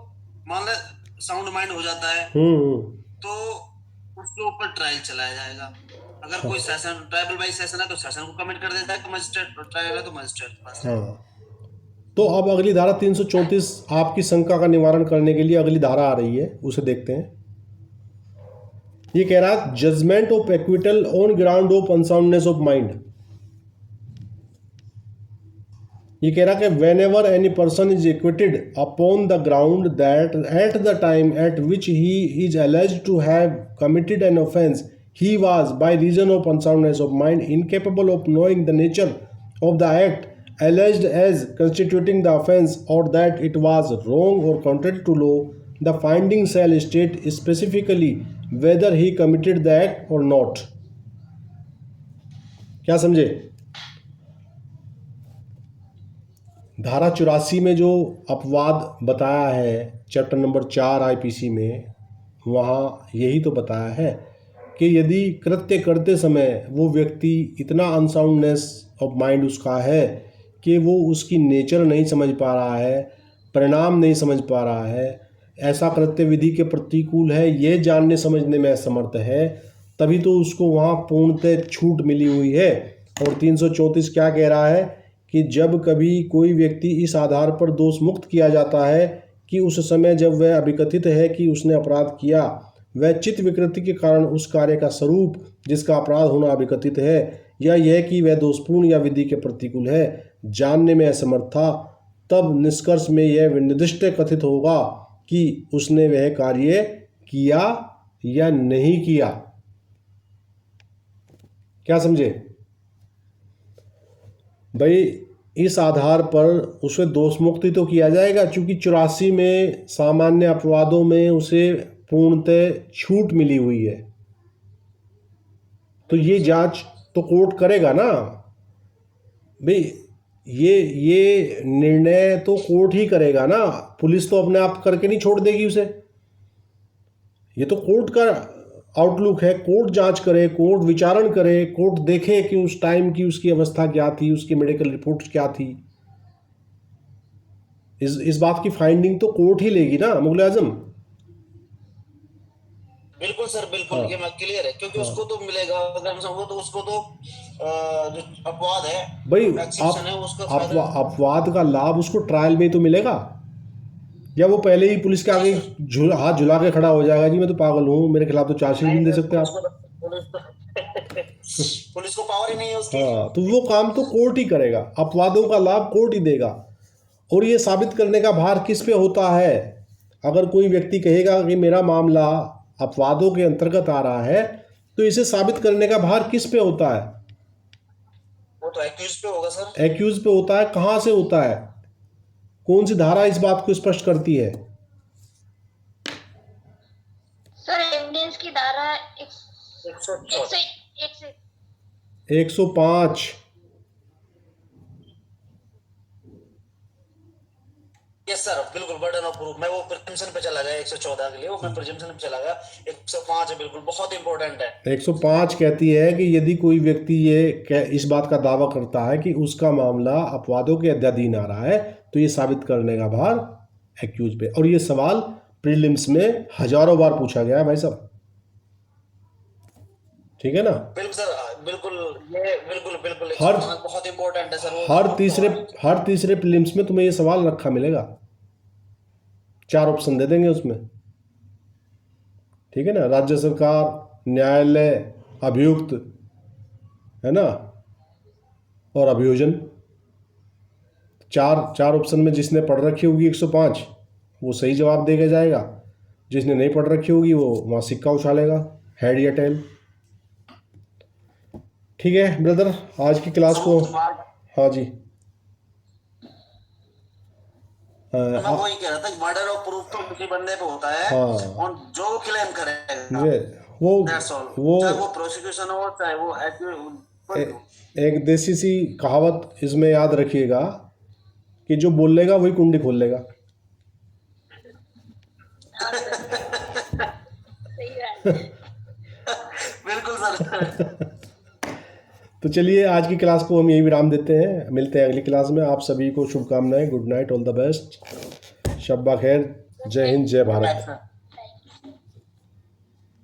मान ले साउंड माइंड हो जाता है तो उसके ऊपर ट्रायल चलाया जाएगा। अगर कोई सेशन ट्राइबल बाई सेशन है तो सेशन को कमिट कर देता है, तो मजिस्ट्रेट ट्रायल है तो मजिस्ट्रेट पास। तो अब अगली धारा 334 आपकी शंका का निवारण करने के लिए अगली धारा आ रही है, उसे देखते हैं। ये कह रहा है judgment of acquittal on ground of unsoundness of mind. ये कह रहा है कि whenever any person is acquitted upon the ground that at the time at which he is alleged to have committed an offence he was by reason of unsoundness of mind incapable of knowing the nature of the act alleged as constituting the offence, or that it was wrong or contrary to law, the finding shall state specifically whether he committed the act or not। क्या समझे? धारा 84 में जो अपवाद बताया है chapter number 4 IPC में, वहाँ यही तो बताया है कि यदि कृत्य करते समय वो व्यक्ति इतना अनसाउंडनेस ऑफ माइंड उसका है कि वो उसकी नेचर नहीं समझ पा रहा है, परिणाम नहीं समझ पा रहा है, ऐसा कृत्य विधि के प्रतिकूल है, ये जानने समझने में असमर्थ है, तभी तो उसको वहाँ पूर्णतः छूट मिली हुई है। और 334 क्या कह रहा है कि जब कभी कोई व्यक्ति इस आधार पर दोष मुक्त किया जाता है कि उस समय जब वह अभिकथित है कि उसने अपराध किया, वह चित्त विकृति के कारण उस कार्य का स्वरूप जिसका अपराध होना अभिकथित है, या यह कि वह दोषपूर्ण या विधि के प्रतिकूल है, जानने में असमर्थ था, तब निष्कर्ष में यह निर्दिष्ट कथित होगा कि उसने वह कार्य किया या नहीं किया। क्या समझे भाई? इस आधार पर उसे दोष मुक्ति तो किया जाएगा, क्योंकि 84 में सामान्य अपवादों में उसे पूर्णतः छूट मिली हुई है, तो ये जांच तो कोर्ट करेगा ना भाई। ये निर्णय तो कोर्ट ही करेगा ना, पुलिस तो अपने आप करके नहीं छोड़ देगी उसे। ये तो कोर्ट का आउटलुक है, कोर्ट जांच करे, कोर्ट विचारण करे, कोर्ट देखे कि उस टाइम की उसकी अवस्था क्या थी, उसकी मेडिकल रिपोर्ट्स क्या थी। इस बात की फाइंडिंग तो कोर्ट ही लेगी ना मुगल आजम। बिल्कुल सर, बिल्कुल। हाँ। ये मैं क्लियर है, क्योंकि उसको तो मिलेगा, अगर हम समझो तो उसको तो जो अपवाद है भाई, है उसका अपवाद का लाभ उसको ट्रायल में तो मिलेगा, या वो पहले ही पुलिस के आगे हाथ झुला के खड़ा हो जाएगा, जी मैं तो पागल हूँ, मेरे खिलाफ तो चार्जशीट नहीं दे सकते आप। पुलिस को पावर ही नहीं है उसकी। हाँ, तो वो काम तो कोर्ट ही करेगा, अपवादों का लाभ कोर्ट ही देगा। और ये साबित करने का भार किस पे होता है? अगर कोई व्यक्ति कहेगा कि मेरा मामला अपवादों के अंतर्गत आ रहा है, तो इसे साबित करने का भार किस पे होता है? वो तो एक्यूज पे होगा सर। एक्यूज पे होता है। कहाँ से होता है? कौन सी धारा इस बात को स्पष्ट करती है? सर एविडेंस की धारा 105। यस सर, बिल्कुल। बर्डन ऑफ प्रूफ, मैं वो प्रिजम्पशन पे चला गया 114 के लिए, वो मैं प्रिजम्पशन पे चला गया। 105 है, बिल्कुल बहुत इंपॉर्टेंट है। 105 कहती है कि यदि कोई व्यक्ति इस बात का दावा करता है कि उसका मामला अपवादों के अधीन आ रहा है, तो ये साबित करने का भार एक्यूज पे। और ये सवाल प्रीलिम्स में हजारों बार पूछा गया है भाई साहब, ठीक है ना? बिल्कुल सर, बिल्कुल। ये बिल्कुल बिल्कुल बहुत इंपॉर्टेंट है सर। हर तीसरे प्रीलिम्स में तुम्हें ये सवाल रखा मिलेगा, 4 ऑप्शन दे देंगे उसमें, ठीक है ना? राज्य सरकार, न्यायालय, अभियुक्त, है ना, और अभियोजन। चार ऑप्शन में जिसने पढ़ रखी होगी 105 वो सही जवाब देगा जाएगा, जिसने नहीं पढ़ रखी होगी वो वहाँ सिक्का उछालेगा, हेड या टेल। ठीक है ब्रदर, आज की क्लास को, हाँ जी, मैं वही कह रहा था कि मर्डर ऑफ प्रूफ तो किसी बंदे पे होता है। हाँ। और जो क्लेम करेगा वो चाहे वो प्रोसिक्यूशन हो, चाहे वो एक देसी सी कहावत इसमें याद रखिएगा कि जो बोल लेगा वही कुंडी खोल लेगा। बिल्कुल सर। तो चलिए आज की क्लास को हम यही विराम देते हैं, मिलते हैं अगली क्लास में। आप सभी को शुभकामनाएं, good night, all the best, शब्बा खैर, जय हिंद, जय भारत।